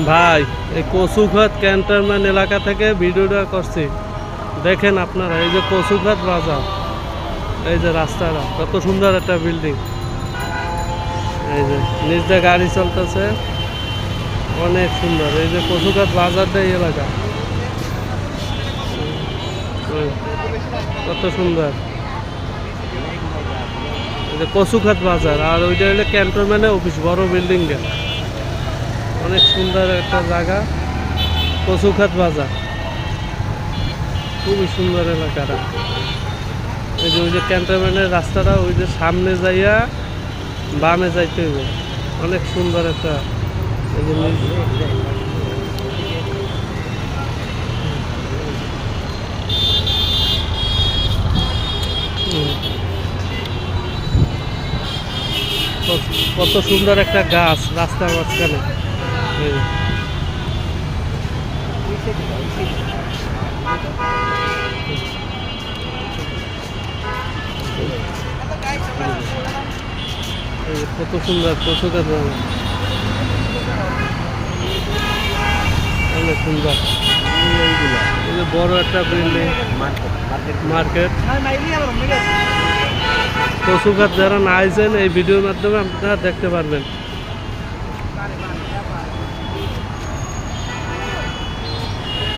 ভাই এই কচুঘাট ক্যান্টনমেন্ট এলাকা থেকে ভিডিওটা করছি, দেখেন আপনারা। এই যে কচুঘাট বাজার, এই যে রাস্তাটা কত সুন্দর একটা বিল্ডিং, এই যে নিচ দিয়ে গাড়ি চলতেছে, অনেক সুন্দর। এই যে কচুঘাট বাজারটা এই এলাকা কত সুন্দর। এই যে কচুঘাট বাজার, আর ওইটা হলো ক্যান্টনমেন্টের অফিস, বড় বিল্ডিংটা, অনেক সুন্দর একটা জায়গা। কচুঘাট বাজার খুবই সুন্দর এলাকাটা। এই যে ওই যে ক্যান্টনমেন্টের রাস্তাটা, ওই যে সামনে যাইয়া বামে যাইতে হবে, অনেক সুন্দর একটা। এই যে কত সুন্দর একটা গাছ রাস্তার মাঝখানে। এই যে কত সুন্দর কচুঘাট বাজার, অনেক সুন্দর। এই যে বড় একটা বিল্ডিং, মার্কেট। কচুঘাট যারা না আইছেন, এই ভিডিওর মাধ্যমে আপনারা দেখতে পারবেন।